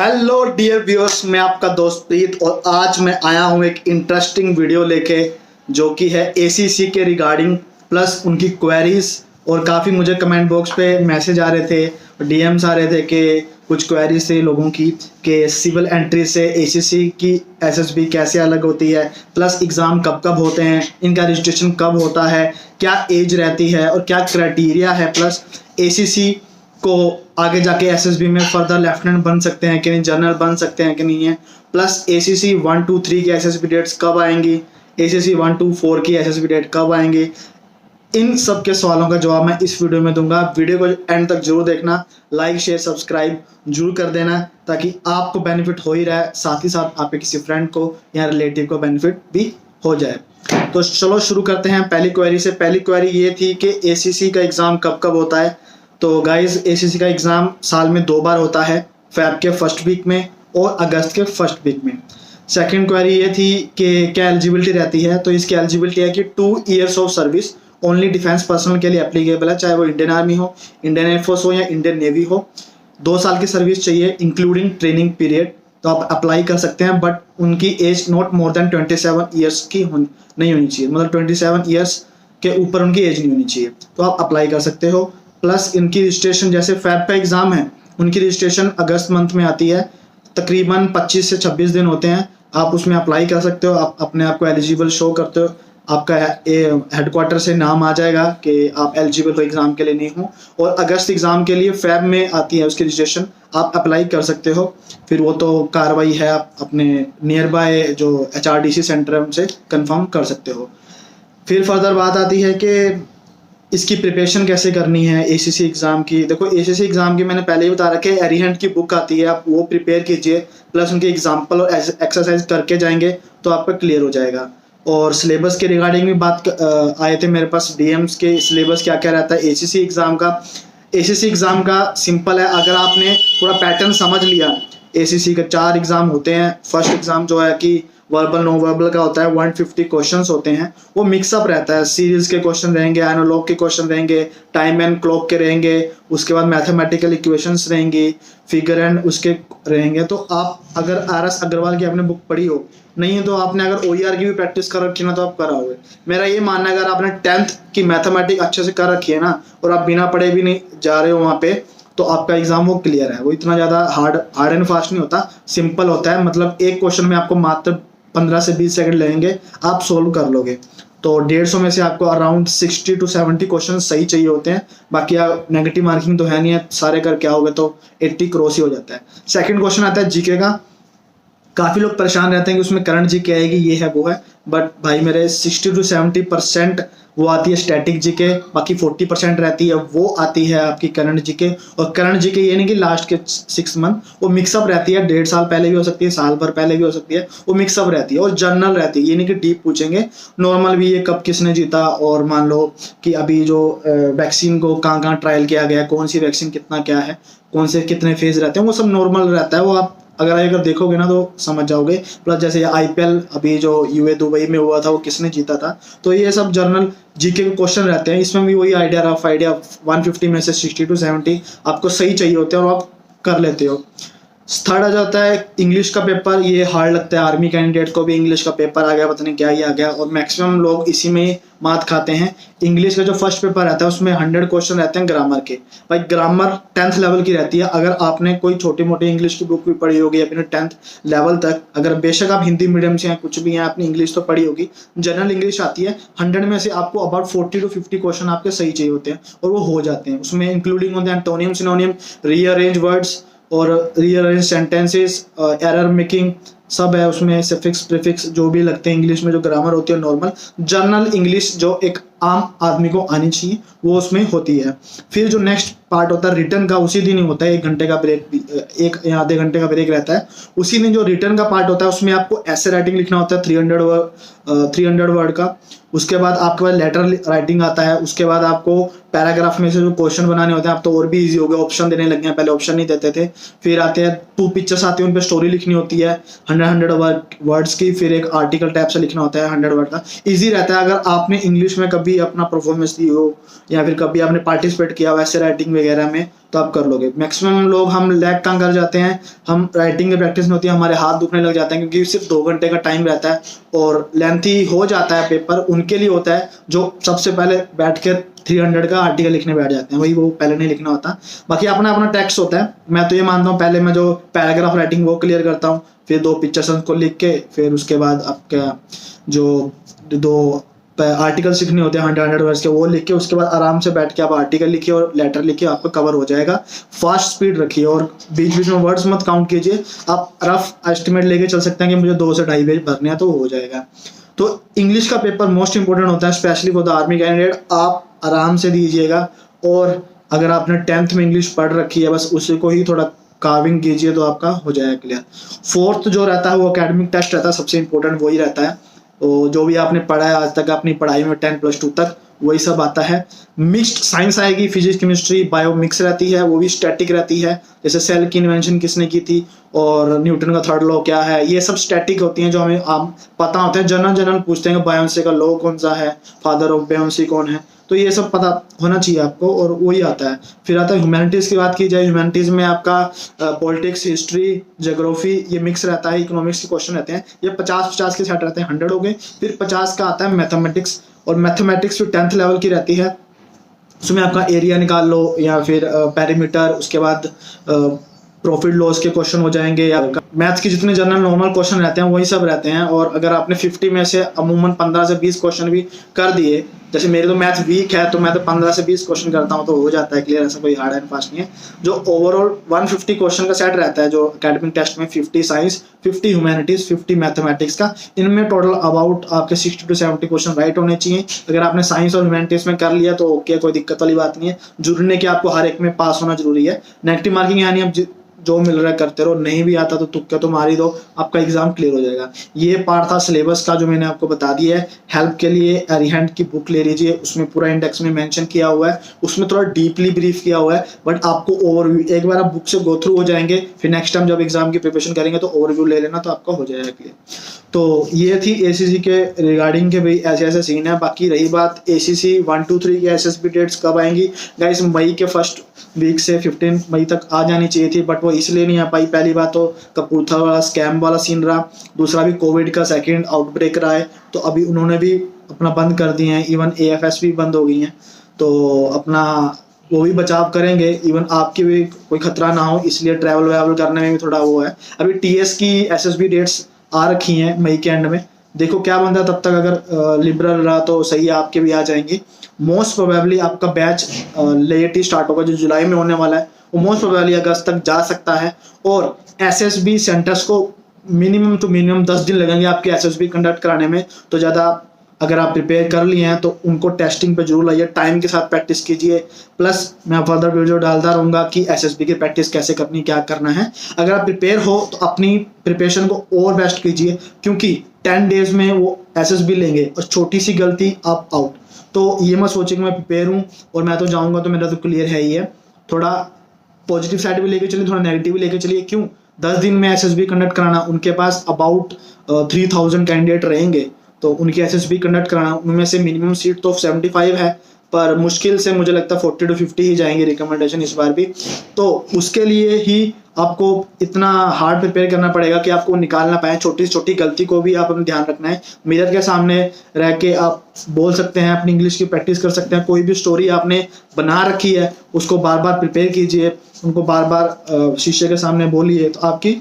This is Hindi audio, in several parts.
हेलो डियर व्यूअर्स, मैं आपका दोस्त प्रीत और आज मैं आया हूँ एक इंटरेस्टिंग वीडियो लेके जो कि है एसीसी के रिगार्डिंग प्लस उनकी क्वेरीज। और काफ़ी मुझे कमेंट बॉक्स पे मैसेज आ रहे थे, डीएम्स आ रहे थे कि कुछ क्वेरीज थे लोगों की कि सिविल एंट्री से एसीसी की एसएसबी कैसे अलग होती है, प्लस एग्ज़ाम कब कब होते हैं, इनका रजिस्ट्रेशन कब होता है, क्या एज रहती है और क्या क्राइटेरिया है, प्लस एसीसी को आगे जाके एसएसबी में फर्दर लेफ्टिनेंट बन सकते हैं कि नहीं, जनरल बन सकते हैं कि नहीं है, प्लस एसीसी 1, 2, 3 की एसएसबी डेट्स कब आएंगी, एसीसी 1, 2, 4 की एसएसबी डेट कब आएंगी। इन सब के सवालों का जवाब मैं इस वीडियो में दूंगा। वीडियो को एंड तक जरूर देखना, लाइक शेयर सब्सक्राइब जरूर कर देना ताकि आपको बेनिफिट हो ही रहा है, साथ ही साथ आपके किसी फ्रेंड को या रिलेटिव को बेनिफिट भी हो जाए। तो चलो शुरू करते हैं पहली क्वेरी से। पहली क्वेरी ये थी कि एसीसी का एग्ज़ाम कब कब होता है। तो गाइज एसीसी का एग्ज़ाम साल में 2 बार होता है, फ़ेब के फर्स्ट वीक में और अगस्त के फर्स्ट वीक में। सेकंड क्वेरी ये थी कि क्या एलिजिबिलिटी रहती है। तो इसकी एलिजिबिलिटी है कि 2 years of service only defence personnel के लिए एप्लीकेबल है, चाहे वो इंडियन आर्मी हो, इंडियन एयरफोर्स हो या इंडियन नेवी हो। 2 साल की सर्विस चाहिए इंक्लूडिंग ट्रेनिंग पीरियड। तो आप अप्लाई कर सकते हैं, बट उनकी age not more than 27 years की नहीं होनी चाहिए, मतलब 27 ईयर्स के ऊपर उनकी एज नहीं होनी चाहिए। तो आप अप्लाई कर सकते हो। प्लस इनकी रजिस्ट्रेशन, जैसे फ़ेब का एग्ज़ाम है, उनकी रजिस्ट्रेशन अगस्त मंथ में आती है, तकरीबन 25 से 26 दिन होते हैं। आप उसमें अप्लाई कर सकते हो, आप अपने आप को एलिजिबल शो करते हो, आपका हेडक्वार्टर से नाम आ जाएगा कि आप एलिजिबल हो एग्ज़ाम के लिए नहीं हो। और अगस्त एग्ज़ाम के लिए फ़ेब में आती है उसकी रजिस्ट्रेशन, आप अप्लाई कर सकते हो। फिर वो तो कार्रवाई है, आप अपने नियर बाय जो HRDC सेंटर है उनसे कंफर्म कर सकते हो। फिर फर्दर बात आती है कि इसकी प्रिपरेशन कैसे करनी है एसीसी एग्ज़ाम की। देखो एसीसी एग्ज़ाम की मैंने पहले ही बता रखा है, एरिहंट की बुक आती है, आप वो प्रिपेयर कीजिए, प्लस उनके एग्जाम्पल और एक्सरसाइज करके जाएंगे तो आपका क्लियर हो जाएगा। और सिलेबस के रिगार्डिंग भी बात आए थे मेरे पास डीएम्स के, सिलेबस क्या क्या रहता है एसीसी एग्ज़ाम का। एसीसी एग्ज़ाम का सिंपल है, अगर आपने पूरा पैटर्न समझ लिया। एसीसी के 4 एग्ज़ाम होते हैं। फर्स्ट एग्ज़ाम जो है कि वर्बल नो वर्बल का होता है, 150 क्वेश्चंस होते हैं, वो मिक्सअप रहता है। सीरीज के क्वेश्चन रहेंगे, एनालॉग के क्वेश्चन रहेंगे, टाइम एंड क्लॉक के रहेंगे, उसके बाद मैथमेटिकल इक्वेशंस रहेंगी, फिगर एंड उसके रहेंगे। तो आप अगर RS अग्रवाल की आपने बुक पढ़ी हो, नहीं है तो आपने अगर OER की भी प्रैक्टिस कर रखी ना तो आप कराओगे। मेरा ये मानना है अगर आपने 10th की मैथमेटिक्स अच्छे से कर रखी है ना और आप बिना पढ़े भी नहीं जा रहे हो वहाँ पे, तो आपका एग्जाम वो क्लियर है। वो इतना ज़्यादा हार्ड एंड फास्ट नहीं होता, सिंपल होता है। मतलब एक क्वेश्चन में आपको मात्र 15 से 20 सेकंड लगेंगे, आप सोल्व कर लोगे। तो 150 में से आपको अराउंड 60 to 70 क्वेश्चन सही चाहिए होते हैं। बाकी नेगेटिव मार्किंग तो है नहीं है, सारे करके आओगे तो 80 क्रॉस ही हो जाता है। सेकंड क्वेश्चन आता है जीके का। काफ़ी लोग परेशान रहते हैं कि उसमें करंट जीके आएगी, ये है वो है, बट भाई मेरे 60 to 70% वो आती है स्टैटिक जीके, बाकी 40% रहती है वो आती है आपकी करंट जीके। और करंट जीके ये नहीं कि लास्ट के 6 मंथ, वो मिक्सअप रहती है, 1.5 साल पहले भी हो सकती है, साल भर पहले भी हो सकती है, वो मिक्सअप रहती है। और जनरल रहती है, ये नहीं कि डीप पूछेंगे, नॉर्मल भी, ये कब किसने जीता, और मान लो कि अभी जो वैक्सीन को कहाँ कहाँ ट्रायल किया गया, कौन सी वैक्सीन कितना क्या है, कौन से कितने फेज रहते हैं, वो सब नॉर्मल रहता है। वो आप अगर देखोगे ना तो समझ जाओगे। प्लस जैसे IPL अभी जो UAE दुबई में हुआ था, वो किसने जीता था, तो ये सब जनरल जीके के क्वेश्चन रहते हैं। इसमें भी वही आइडिया, रफ आइडिया, 150 में से 60 to 70 आपको सही चाहिए होते हैं और आप कर लेते हो। थर्ड आ जाता है इंग्लिश का पेपर। ये हार्ड लगता है आर्मी कैंडिडेट को भी, इंग्लिश का पेपर आ गया, पता नहीं क्या ही आ गया, और मैक्सिमम लोग इसी में मात खाते हैं। इंग्लिश का जो फर्स्ट पेपर रहता है उसमें 100 क्वेश्चन रहते हैं ग्रामर के। भाई ग्रामर 10th लेवल की रहती है। अगर आपने कोई छोटी मोटी इंग्लिश की बुक भी पढ़ी होगी अपने 10th लेवल तक, अगर बेशक आप हिंदी मीडियम से हैं, कुछ भी हैं, आपने इंग्लिश तो पढ़ी होगी, जनरल इंग्लिश आती है। 100 में से आपको अबाउट 40 to 50 क्वेश्चन आपके सही चाहिए होते हैं और वो हो जाते हैं। उसमें इंक्लूडिंग होते हैं एंटोनियम, सिनोनियम, रीअरेंज वर्ड्स और रीअरेंज सेंटेंसेस, एरर मेकिंग, सब है उसमें, सफिक्स प्रीफिक्स जो भी लगते हैं इंग्लिश में, जो ग्रामर होती है नॉर्मल जनरल इंग्लिश जो एक आम आदमी को आनी चाहिए, वो उसमें होती है। फिर जो नेक्स्ट पार्ट होता है रिटर्न का, उसी दिन ही होता है, 1 घंटे का ब्रेक, 1 या आधे घंटे का ब्रेक रहता है। उसी दिन जो रिटर्न का पार्ट होता है उसमें आपको ऐसे राइटिंग लिखना होता है 300 वर्ड का। उसके बाद आपके पास लेटर राइटिंग आता है। उसके बाद आपको पैराग्राफ में से जो क्वेश्चन बनाने होते हैं, आप तो और भी इजी हो गए, ऑप्शन देने लग गए, पहले ऑप्शन नहीं देते थे। फिर आते हैं 2 पिक्चर्स आती है, उन पर स्टोरी लिखनी होती है 100 वर्ड्स की। फिर एक आर्टिकल टाइप से लिखना होता है 100 वर्ड का। इजी रहता है। अगर आपने इंग्लिश में कभी अपना परफॉर्मेंस दी हो या फिर कभी आपने पार्टिसिपेट किया हो ऐसे राइटिंग में वगैरह में, तो आप कर लोगे। मैक्सिमम लोग हम लैग कहाँ कर जाते हैं, हम राइटिंग की प्रैक्टिस में होती है, हमारे हाथ दुखने लग जाते हैं क्योंकि सिर्फ 2 घंटे का टाइम रहता है और लेंथी हो जाता है पेपर। उनके लिए होता है जो सबसे पहले बैठ कर 300 का आर्टिकल लिखने बैठ जाते हैं, वही वो पहले नहीं लिखना होता। बाकी अपना अपना टेक्स्ट होता है। मैं तो ये मानता हूँ पहले मैं जो पैराग्राफ राइटिंग वो क्लियर करता हूँ, फिर 2 पिक्चर्स को लिख के, फिर उसके बाद आपका जो 2 आर्टिकल्स लिखने होते हैं 100 वर्ड्स के, वो लिख के उसके बाद आराम से बैठ के आप आर्टिकल लिखिए और लेटर लिखिए, आपका कवर हो जाएगा। फास्ट स्पीड रखिए और बीच बीच में वर्ड्स मत काउंट कीजिए। आप रफ एस्टिमेट लेके चल सकते हैं कि मुझे 2 से 2.5 पेज भरने हैं, तो हो जाएगा। तो इंग्लिश का पेपर मोस्ट इंपॉर्टेंट होता है, specially for the army candidate. आप आराम से दीजिएगा और अगर आपने 10th में इंग्लिश पढ़ रखी है, बस उसी को ही थोड़ा कार्विंग कीजिए तो आपका हो जाएगा क्लियर। 4th जो रहता है वो एकेडमिक टेस्ट रहता है, सबसे इंपॉर्टेंट वही रहता है। तो जो भी आपने पढ़ा है आज तक अपनी पढ़ाई में 10+2 तक, वही सब आता है। मिक्स्ड साइंस आएगी, फिजिक्स केमिस्ट्री बायो मिक्स रहती है, वो भी स्टैटिक रहती है। जैसे सेल की इन्वेंशन किसने की थी और न्यूटन का 3rd लॉ क्या है, ये सब स्टैटिक होती हैं जो हमें पता होते हैं। जनरल पूछते हैं बायोन्सी का लॉ कौन सा है, फादर ऑफ बायोन्सी कौन है, तो ये सब पता होना चाहिए आपको और वही आता है। फिर आता है ह्यूमैनिटीज़ की बात की जाए, ह्यूमैनिटीज़ में आपका पॉलिटिक्स, हिस्ट्री, ज्योग्राफी ये मिक्स रहता है। इकोनॉमिक्स के क्वेश्चन रहते हैं, ये 50-50 के सेट रहते हैं, 100 हो गए। फिर 50 का आता है मैथमेटिक्स, और मैथमेटिक्स फिर 10th लेवल की रहती है। उसमें आपका एरिया निकाल लो या फिर पेरीमीटर, उसके बाद प्रॉफिट लॉस के क्वेश्चन हो जाएंगे, या मैथ्स के जितने जनरल नॉर्मल क्वेश्चन रहते हैं वही सब रहते हैं। और अगर आपने 50 में से अमूमन 15 से 20 क्वेश्चन भी कर दिए, जैसे मेरे तो मैथ वीक है तो मैं तो 15 से 20 क्वेश्चन करता हूँ तो हो जाता है क्लियर, ऐसा कोई हार्ड एंड फास्ट नहीं है। जो ओवरऑल 150 क्वेश्चन का सेट रहता है जो एकेडमिक टेस्ट में, 50 साइंस, 50 ह्यूमैनिटीज, 50 मैथमेटिक्स का, इनमें टोटल अबाउट आपके 60 to 70 क्वेश्चन राइट होने चाहिए। अगर आपने साइंस और ह्यूमैनिटीज में कर लिया तो ओके, कोई दिक्कत वाली बात नहीं है। जरूरी कि आपको हर एक में पास होना जरूरी है। नेगेटिव मार्किंग यानी आप जो मिल रहा है करते रहो, नहीं भी आता तो तुक्का तो मार ही दो, आपका एग्जाम क्लियर हो जाएगा। ये पार्ट था सिलेबस का जो मैंने आपको बता दिया है। हेल्प के लिए अरिहंट की बुक ले लीजिए, उसमें पूरा इंडेक्स में मेंशन किया हुआ है, उसमें थोड़ा डीपली ब्रीफ किया हुआ है, बट आपको ओवरव्यू, एक बार आप बुक से गो थ्रू हो जाएंगे, फिर नेक्स्ट टाइम जब एग्जाम की प्रिपरेशन करेंगे तो ओवरव्यू ले लेना, तो आपका हो जाएगा क्लियर। तो ये थी एसीसी के रिगार्डिंग के भाई ऐसे ऐसे सीन है। बाकी रही बात एसीसी 1, 2, 3 की एसएसबी डेट्स कब आएंगी, गाइस मई के फर्स्ट वीक से 15 मई तक आ जानी चाहिए थी, बट वो इसलिए नहीं आ पाई। पहली बात तो कपूरथला वाला स्कैम वाला सीन रहा, दूसरा भी कोविड का सेकेंड आउटब्रेक रहा है, तो अभी उन्होंने भी अपना बंद कर दिए हैं। इवन एएफएस भी बंद हो गई हैं, तो अपना वो भी बचाव करेंगे, इवन आपकी भी कोई खतरा ना हो, इसलिए ट्रैवल वैवल करने में भी थोड़ा वो है। अभी टीएस की एसएसबी डेट्स आ रखी हैं मई के एंड में, देखो क्या बनता है तब तक। अगर लिबरल रहा तो सही है, आपके भी आ जाएंगे। मोस्ट प्रोबेबली आपका बैच लेट ही स्टार्ट होगा, जो जुलाई में होने वाला है वो मोस्ट प्रोबेबली अगस्त तक जा सकता है। और एसएसबी सेंटर्स को मिनिमम टू मिनिमम 10 दिन लगेंगे आपके एसएसबी कंडक्ट कराने में, तो ज़्यादा अगर आप प्रिपेयर कर लिए हैं तो उनको टेस्टिंग पे जरूर लाइए, टाइम के साथ प्रैक्टिस कीजिए। प्लस मैं फर्दर वीडियो डालता रहूँगा कि एसएसबी की प्रैक्टिस कैसे करनी, क्या करना है। अगर आप प्रिपेयर हो तो अपनी प्रिपरेशन को और बेस्ट कीजिए, क्योंकि 10 डेज में वो एसएसबी लेंगे और छोटी सी गलती आप आउट। तो ये मत सोचिए कि मैं प्रिपेयर हूँ और मैं तो जाऊँगा तो मेरा तो क्लियर है ही है। थोड़ा पॉजिटिव साइड भी लेके चलिए, थोड़ा नेगेटिव भी लेके चलिए। क्यों 10 दिन में एसएसबी कंडक्ट कराना, उनके पास अबाउट 3000 कैंडिडेट रहेंगे, तो उनकी एसएसबी कंडक्ट कराना, उनमें से मिनिमम सीट तो 75 है, पर मुश्किल से मुझे लगता है 40 to 50 ही जाएंगे रिकमेंडेशन इस बार भी। तो उसके लिए ही आपको इतना हार्ड प्रिपेयर करना पड़ेगा कि आपको निकालना पाए। छोटी से छोटी गलती को भी आप अपना ध्यान रखना है। मिरर के सामने रह के आप बोल सकते हैं, अपनी इंग्लिश की प्रैक्टिस कर सकते हैं। कोई भी स्टोरी आपने बना रखी है उसको बार बार प्रिपेयर कीजिए, उनको बार बार शीशे के सामने बोलिए, तो आपकी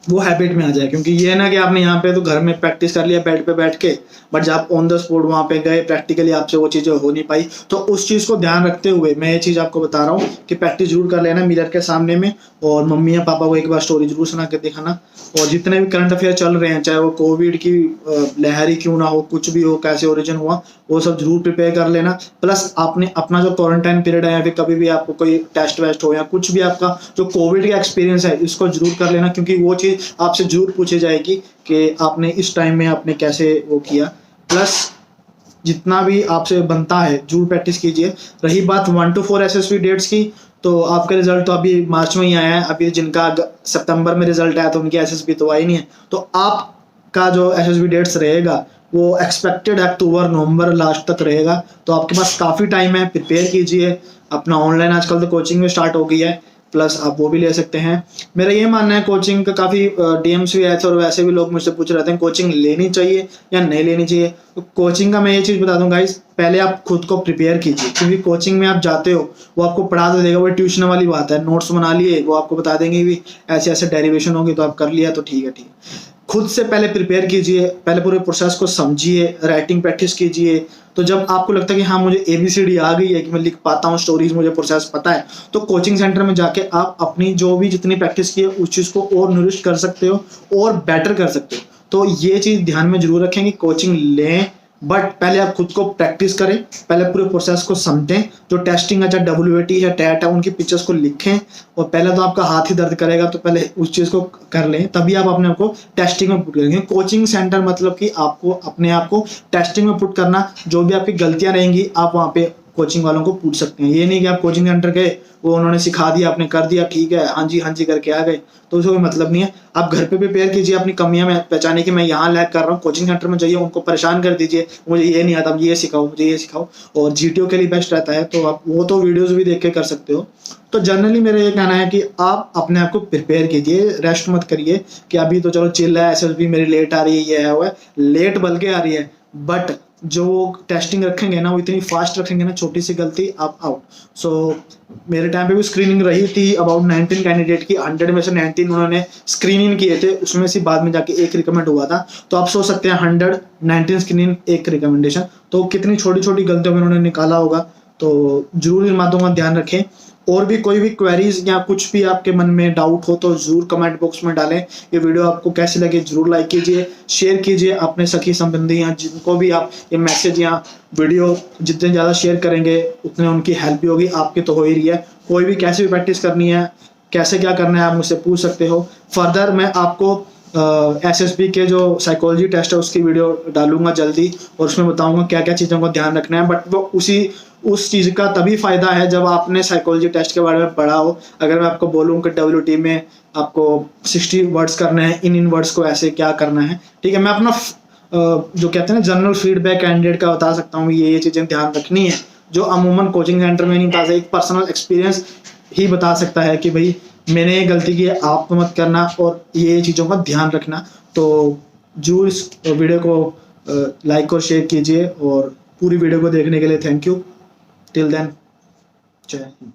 वो हैबिट में आ जाए। क्योंकि ये ना कि आपने यहाँ पे तो घर में प्रैक्टिस कर लिया बेड पे बैठ के, बट जब ऑन द स्पॉट वहाँ पे गए प्रैक्टिकली आपसे वो चीज़ें हो नहीं पाई। तो उस चीज़ को ध्यान रखते हुए मैं ये चीज़ आपको बता रहा हूँ कि प्रैक्टिस जरूर कर लेना मिरर के सामने में, और मम्मी या पापा को एक बार स्टोरी जरूर सुना के दिखाना। और जितने भी करंट अफेयर चल रहे हैं, चाहे वो कोविड की लहर ही क्यों ना हो, कुछ भी हो, कैसे ओरिजिन हुआ, वो सब जरूर प्रिपेयर कर लेना। प्लस आपने अपना जो क्वारंटाइन पीरियड है या फिर कभी भी आपको कोई टेस्ट वेस्ट हो या कुछ भी आपका जो कोविड का एक्सपीरियंस है, इसको जरूर कर लेना, क्योंकि वो चीज़ आपसे जरूर पूछी जाएगी कि आपने इस टाइम में आपने कैसे वो किया। प्लस जितना भी आपसे बनता है जरूर प्रैक्टिस कीजिए। रही बात 1 to 4 एसएसबी डेट्स की, तो आपका रिजल्ट तो अभी मार्च में ही आया है। अभी जिनका सितंबर में रिजल्ट आया तो उनकी एसएसबी तो आई नहीं है, तो आपका जो एसएसबी डेट्स रहेगा वो एक्सपेक्टेड अक्टूबर नवंबर लास्ट तक रहेगा। तो आपके पास काफ़ी टाइम है, प्रिपेयर कीजिए। अपना ऑनलाइन आजकल तो कोचिंग भी स्टार्ट हो गई है, प्लस आप वो भी ले सकते हैं। मेरा ये मानना है कोचिंग का, काफ़ी डीएम्स भी आए थे और वैसे भी लोग मुझसे पूछ रहे थे कोचिंग लेनी चाहिए या नहीं लेनी चाहिए। तो कोचिंग का मैं ये चीज़ बता दूं गाइस, पहले आप खुद को प्रिपेयर कीजिए, क्योंकि कोचिंग में आप जाते हो वो आपको पढ़ा तो देगा, वो ट्यूशन वाली बात है, नोट्स बना लिए वो आपको बता देंगे भी ऐसे ऐसे डेरिवेशन होगी तो आप कर लिया तो ठीक है ठीक है। खुद से पहले प्रिपेयर कीजिए, पहले पूरे प्रोसेस को समझिए, राइटिंग प्रैक्टिस कीजिए। तो जब आपको लगता है कि हाँ मुझे ABCD आ गई है, कि मैं लिख पाता हूँ स्टोरीज, मुझे प्रोसेस पता है, तो कोचिंग सेंटर में जाके आप अपनी जो भी जितनी प्रैक्टिस की है उस चीज़ को और निरिष्ट कर सकते हो और बेटर कर सकते हो। तो ये चीज़ ध्यान में जरूर रखें कि कोचिंग लें, बट पहले आप खुद को प्रैक्टिस करें, पहले पूरे प्रोसेस को समझें। जो टेस्टिंग है, चाहे WAT है, टैट है, उनकी पिक्चर्स को लिखें। और पहले तो आपका हाथ ही दर्द करेगा, तो पहले उस चीज़ को कर लें, तभी आप अपने आप को टेस्टिंग में पुट करेंगे। कोचिंग सेंटर मतलब कि आपको अपने आप को टेस्टिंग में पुट करना, जो भी आपकी गलतियां रहेंगी आप वहाँ पे कोचिंग वालों को पूछ सकते हैं। ये नहीं कि आप कोचिंग सेंटर गए, वो उन्होंने सिखा दिया, आपने कर दिया, ठीक है हाँ जी करके आ गए, तो उसका कोई मतलब नहीं है। आप घर पे प्रिपेयर कीजिए अपनी कमियां में पहचाने की मैं यहाँ लैग कर रहा हूँ, कोचिंग सेंटर में जाइए, उनको परेशान कर दीजिए, मुझे ये नहीं आता, ये सिखाओ, मुझे ये सिखाओ। और GTO के लिए बेस्ट रहता है, तो आप वो तो वीडियोज भी देख के कर सकते हो। तो जनरली मेरा ये कहना है कि आप अपने आप को प्रिपेयर कीजिए, रेस्ट मत करिए कि अभी तो चलो चिल है, SSB मेरी लेट आ रही है, ये है वो है, लेट बल्कि आ रही है, बट जो टेस्टिंग रखेंगे ना वो इतनी फास्ट रखेंगे ना, छोटी सी गलती आप आउट। सो मेरे टाइम पे भी स्क्रीनिंग रही थी अबाउट 19 कैंडिडेट की, 100 में से 19 उन्होंने स्क्रीनिंग किए थे, उसमें से बाद में जाके एक रिकमेंड हुआ था। तो आप सोच सकते हैं 119 स्क्रीनिंग एक रिकमेंडेशन, तो कितनी छोटी छोटी गलतियों में उन्होंने निकाला होगा। तो जरूर इन बातों का ध्यान रखें। और भी कोई भी क्वेरीज या कुछ भी आपके मन में डाउट हो तो जरूर कमेंट बॉक्स में डालें। ये वीडियो आपको कैसी लगी जरूर लाइक कीजिए, शेयर कीजिए अपने सखी संबंधी या जिनको भी आप ये मैसेज या वीडियो जितने ज़्यादा शेयर करेंगे उतने उनकी हेल्प भी होगी, आपकी तो हो ही रही है। कोई भी कैसे भी प्रैक्टिस करनी है, कैसे क्या करना है, आप मुझसे पूछ सकते हो। फर्दर मैं आपको SSB के जो साइकोलॉजी टेस्ट है उसकी वीडियो डालूंगा जल्दी, और उसमें बताऊंगा क्या क्या चीज़ों को ध्यान रखना है। बट वो उस चीज़ का तभी फ़ायदा है जब आपने साइकोलॉजी टेस्ट के बारे में पढ़ा हो। अगर मैं आपको बोलूँ कि WT में आपको 60 वर्ड्स करने हैं, इन वर्ड्स को ऐसे क्या करना है, ठीक है, मैं अपना जो कहते हैं ना जनरल फीडबैक कैंडिडेट का बता सकता हूँ, ये चीज़ें ध्यान रखनी है जो अमूमन कोचिंग सेंटर में नहीं बता सकते। एक पर्सनल एक्सपीरियंस ही बता सकता है कि भाई मैंने ये गलती की है, आप तो मत करना, और ये चीज़ों का ध्यान रखना। तो जरूर इस वीडियो को लाइक और शेयर कीजिए, और पूरी वीडियो को देखने के लिए थैंक यू। टिल देन, जय हिंद।